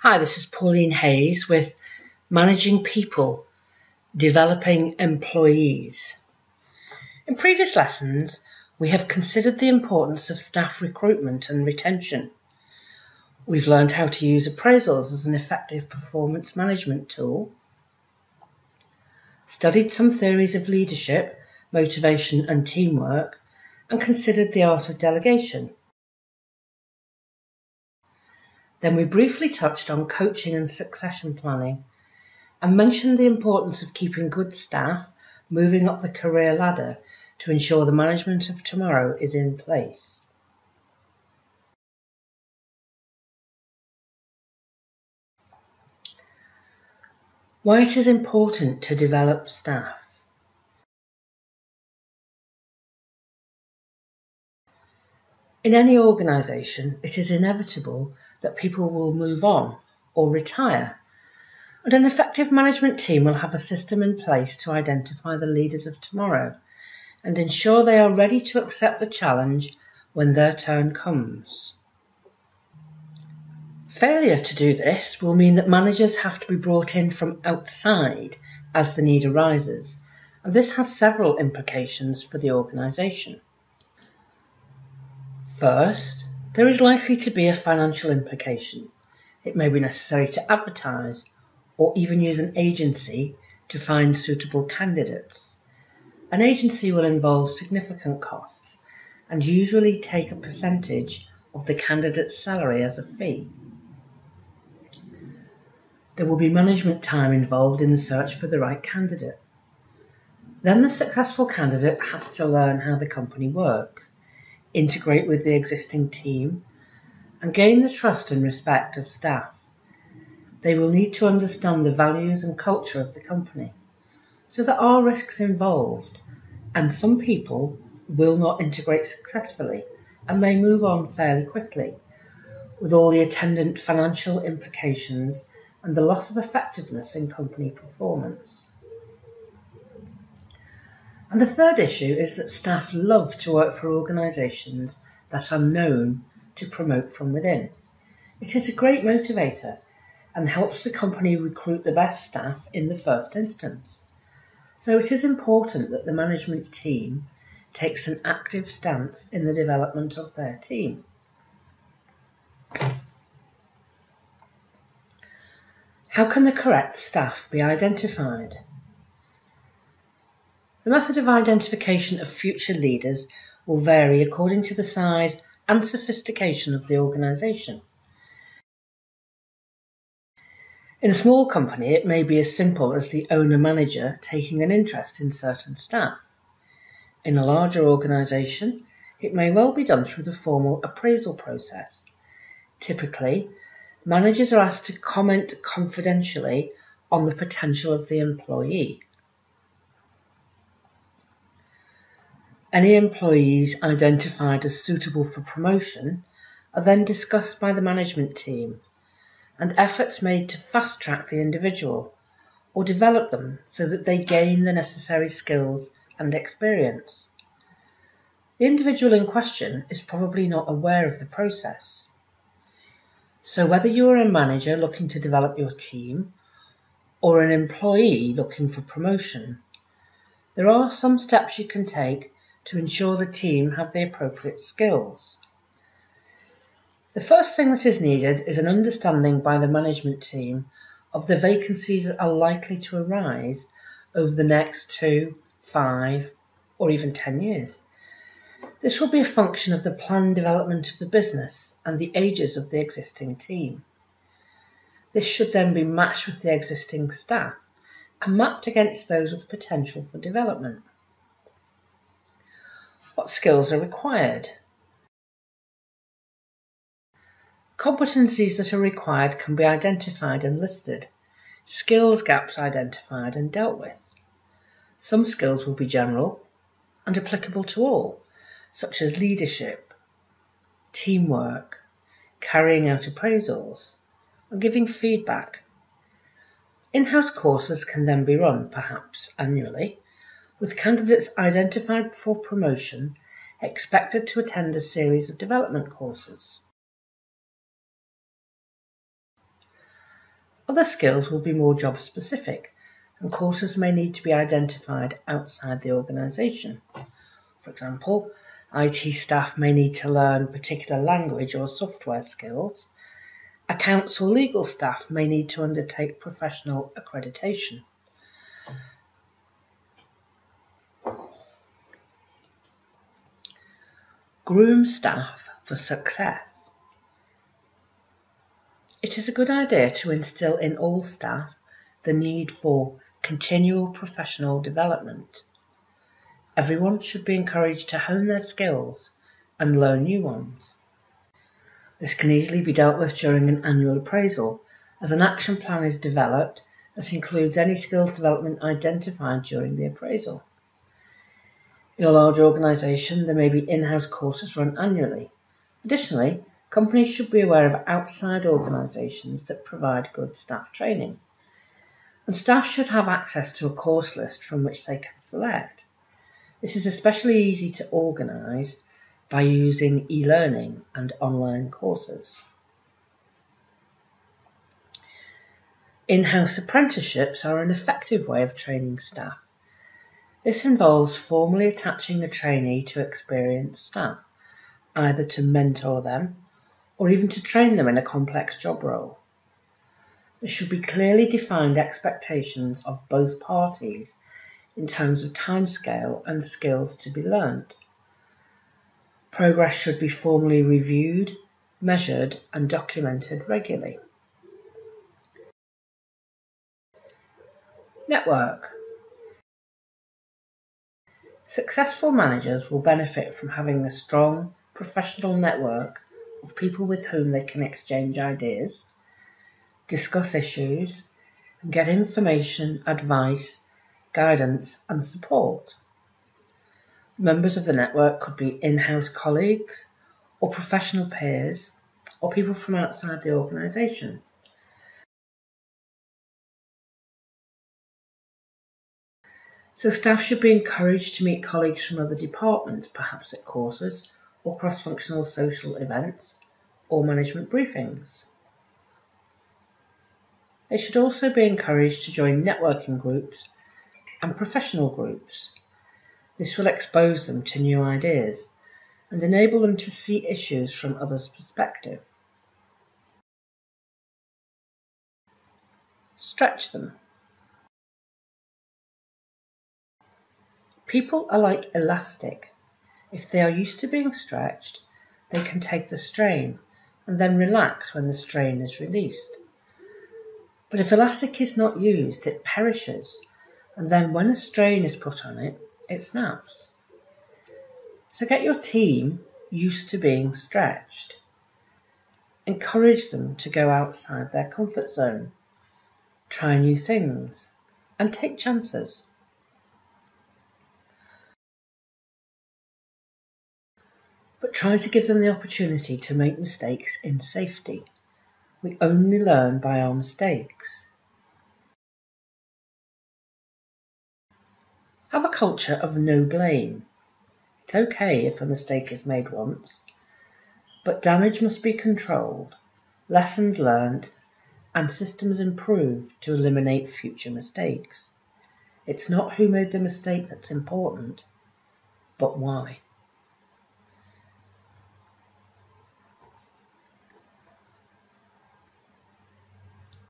Hi, this is Pauline Hayes with Managing People, Developing Employees. In previous lessons, we have considered the importance of staff recruitment and retention. We've learned how to use appraisals as an effective performance management tool, studied some theories of leadership, motivation and teamwork, and considered the art of delegation. Then we briefly touched on coaching and succession planning and mentioned the importance of keeping good staff moving up the career ladder to ensure the management of tomorrow is in place. Why it is important to develop staff. In any organisation, it is inevitable that people will move on or retire, and an effective management team will have a system in place to identify the leaders of tomorrow and ensure they are ready to accept the challenge when their turn comes. Failure to do this will mean that managers have to be brought in from outside as the need arises, and this has several implications for the organisation. First, there is likely to be a financial implication. It may be necessary to advertise or even use an agency to find suitable candidates. An agency will involve significant costs and usually take a percentage of the candidate's salary as a fee. There will be management time involved in the search for the right candidate. Then the successful candidate has to learn how the company works, integrate with the existing team, and gain the trust and respect of staff. They will need to understand the values and culture of the company. So there are risks involved, and some people will not integrate successfully and may move on fairly quickly, with all the attendant financial implications and the loss of effectiveness in company performance. And the third issue is that staff love to work for organisations that are known to promote from within. It is a great motivator and helps the company recruit the best staff in the first instance. So it is important that the management team takes an active stance in the development of their team. How can the correct staff be identified? The method of identification of future leaders will vary according to the size and sophistication of the organisation. In a small company, it may be as simple as the owner-manager taking an interest in certain staff. In a larger organisation, it may well be done through the formal appraisal process. Typically, managers are asked to comment confidentially on the potential of the employee. Any employees identified as suitable for promotion are then discussed by the management team, and efforts made to fast-track the individual or develop them so that they gain the necessary skills and experience. The individual in question is probably not aware of the process. So whether you are a manager looking to develop your team or an employee looking for promotion, there are some steps you can take to ensure the team have the appropriate skills. The first thing that is needed is an understanding by the management team of the vacancies that are likely to arise over the next 2, 5, or even 10 years. This will be a function of the planned development of the business and the ages of the existing team. This should then be matched with the existing staff and mapped against those with potential for development. What skills are required? Competencies that are required can be identified and listed, skills gaps identified and dealt with. Some skills will be general and applicable to all, such as leadership, teamwork, carrying out appraisals, and giving feedback. In-house courses can then be run, perhaps annually, with candidates identified for promotion expected to attend a series of development courses. Other skills will be more job specific, and courses may need to be identified outside the organisation. For example, IT staff may need to learn particular language or software skills. Accounts or legal staff may need to undertake professional accreditation. Groom staff for success. It is a good idea to instill in all staff the need for continual professional development. Everyone should be encouraged to hone their skills and learn new ones. This can easily be dealt with during an annual appraisal, as an action plan is developed that includes any skills development identified during the appraisal. In a large organisation, there may be in-house courses run annually. Additionally, companies should be aware of outside organisations that provide good staff training. And staff should have access to a course list from which they can select. This is especially easy to organise by using e-learning and online courses. In-house apprenticeships are an effective way of training staff. This involves formally attaching a trainee to experienced staff, either to mentor them or even to train them in a complex job role. There should be clearly defined expectations of both parties in terms of timescale and skills to be learnt. Progress should be formally reviewed, measured and documented regularly. Network. Successful managers will benefit from having a strong professional network of people with whom they can exchange ideas, discuss issues, and get information, advice, guidance and support. Members of the network could be in-house colleagues or professional peers or people from outside the organisation. So staff should be encouraged to meet colleagues from other departments, perhaps at courses or cross-functional social events or management briefings. They should also be encouraged to join networking groups and professional groups. This will expose them to new ideas and enable them to see issues from others' perspective. Stretch them. People are like elastic. If they are used to being stretched, they can take the strain and then relax when the strain is released. But if elastic is not used, it perishes, and then when a strain is put on it, it snaps. So get your team used to being stretched. Encourage them to go outside their comfort zone, try new things, and take chances. But try to give them the opportunity to make mistakes in safety. We only learn by our mistakes. Have a culture of no blame. It's okay if a mistake is made once, but damage must be controlled, lessons learned, and systems improved to eliminate future mistakes. It's not who made the mistake that's important, but why.